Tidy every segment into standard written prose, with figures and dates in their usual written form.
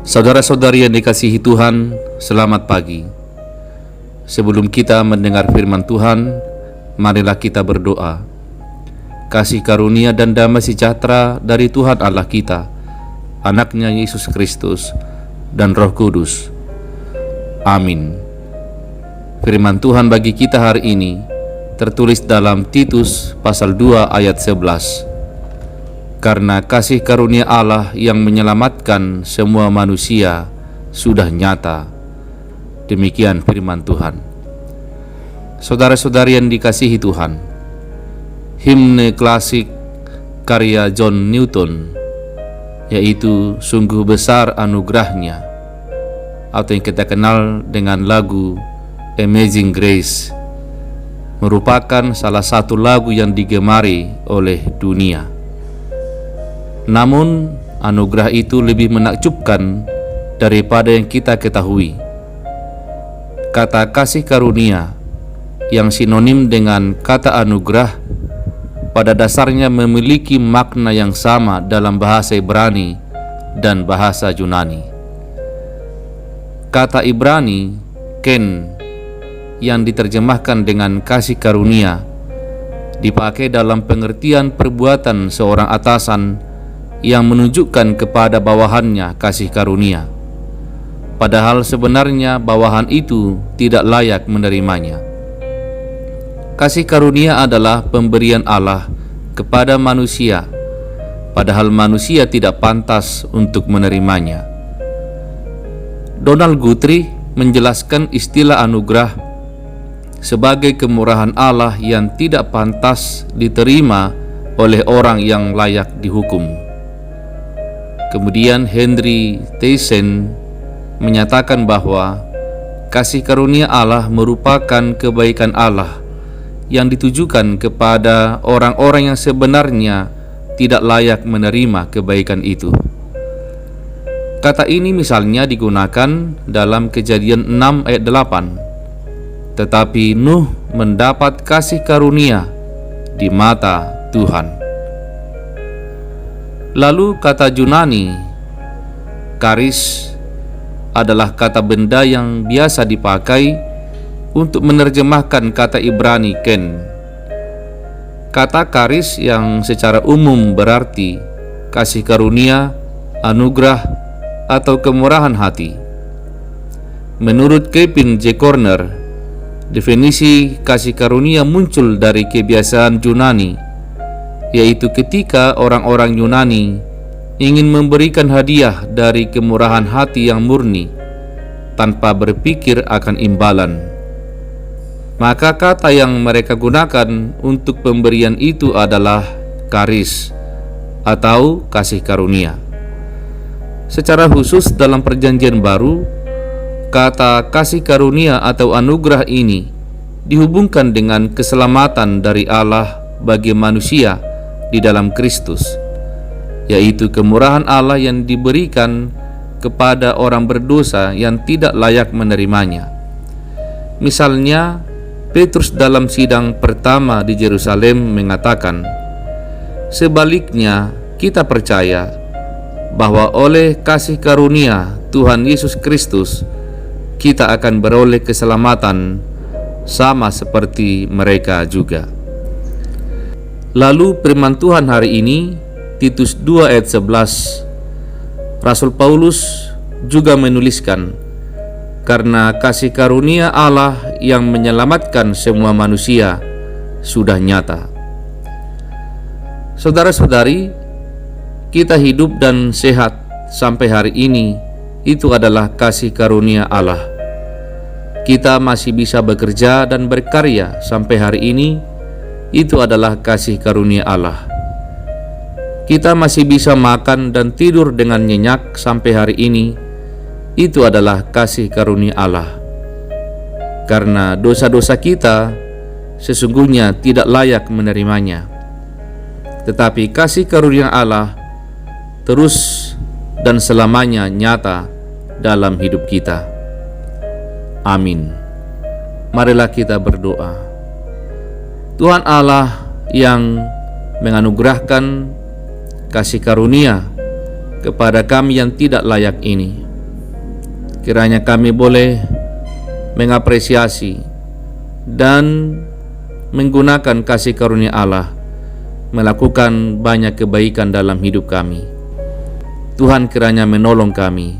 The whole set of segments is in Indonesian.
Saudara-saudari yang dikasihi Tuhan, selamat pagi. Sebelum kita mendengar firman Tuhan, marilah kita berdoa. Kasih karunia dan damai sejahtera dari Tuhan Allah kita, Anaknya Yesus Kristus, dan Roh Kudus. Amin. Firman Tuhan bagi kita hari ini tertulis dalam Titus pasal 2 ayat 11. Karena kasih karunia Allah yang menyelamatkan semua manusia sudah nyata. Demikian firman Tuhan. Saudara-saudari yang dikasihi Tuhan, himne klasik karya John Newton, yaitu Sungguh Besar Anugerahnya, atau yang kita kenal dengan lagu Amazing Grace, merupakan salah satu lagu yang digemari oleh dunia. Namun, anugerah itu lebih menakjubkan daripada yang kita ketahui. Kata kasih karunia yang sinonim dengan kata anugerah pada dasarnya memiliki makna yang sama dalam bahasa Ibrani dan bahasa Yunani. Kata Ibrani, ken, yang diterjemahkan dengan kasih karunia, dipakai dalam pengertian perbuatan seorang atasan yang menunjukkan kepada bawahannya kasih karunia, padahal sebenarnya bawahan itu tidak layak menerimanya. Kasih karunia adalah pemberian Allah kepada manusia, padahal manusia tidak pantas untuk menerimanya. Donald Guthrie menjelaskan istilah anugerah sebagai kemurahan Allah yang tidak pantas diterima oleh orang yang layak dihukum. Kemudian Henry Tyson menyatakan bahwa kasih karunia Allah merupakan kebaikan Allah yang ditujukan kepada orang-orang yang sebenarnya tidak layak menerima kebaikan itu. Kata ini misalnya digunakan dalam Kejadian 6 ayat 8. Tetapi Nuh mendapat kasih karunia di mata Tuhan. Lalu kata Yunani, charis, adalah kata benda yang biasa dipakai untuk menerjemahkan kata Ibrani ken. Kata charis yang secara umum berarti kasih karunia, anugerah, atau kemurahan hati. Menurut Kevin J. Corner, definisi kasih karunia muncul dari kebiasaan Yunani, yaitu ketika orang-orang Yunani ingin memberikan hadiah dari kemurahan hati yang murni tanpa berpikir akan imbalan. Maka kata yang mereka gunakan untuk pemberian itu adalah charis atau kasih karunia. Secara khusus dalam Perjanjian Baru, kata kasih karunia atau anugerah ini dihubungkan dengan keselamatan dari Allah bagi manusia di dalam Kristus, yaitu kemurahan Allah yang diberikan kepada orang berdosa yang tidak layak menerimanya. Misalnya, Petrus dalam sidang pertama di Yerusalem mengatakan, sebaliknya kita percaya bahwa oleh kasih karunia Tuhan Yesus Kristus kita akan beroleh keselamatan sama seperti mereka juga. Lalu firman Tuhan hari ini, Titus 2 ayat 11, Rasul Paulus juga menuliskan, karena kasih karunia Allah yang menyelamatkan semua manusia sudah nyata. Saudara-saudari, kita hidup dan sehat sampai hari ini, itu adalah kasih karunia Allah. Kita masih bisa bekerja dan berkarya sampai hari ini, itu adalah kasih karunia Allah. Kita masih bisa makan dan tidur dengan nyenyak sampai hari ini, itu adalah kasih karunia Allah. Karena dosa-dosa kita sesungguhnya tidak layak menerimanya. Tetapi kasih karunia Allah terus dan selamanya nyata dalam hidup kita. Amin. Marilah kita berdoa. Tuhan Allah yang menganugerahkan kasih karunia kepada kami yang tidak layak ini, Kiranya kami boleh mengapresiasi dan menggunakan kasih karunia Allah melakukan banyak kebaikan dalam hidup kami. Tuhan kiranya menolong kami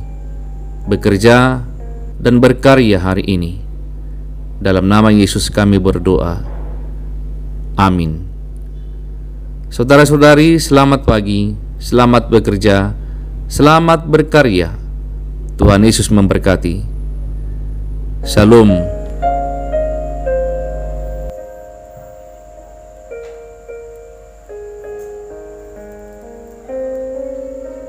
bekerja dan berkarya hari ini. Dalam nama Yesus kami berdoa. Amin. Saudara-saudari, selamat pagi, selamat bekerja, selamat berkarya. Tuhan Yesus memberkati. Shalom.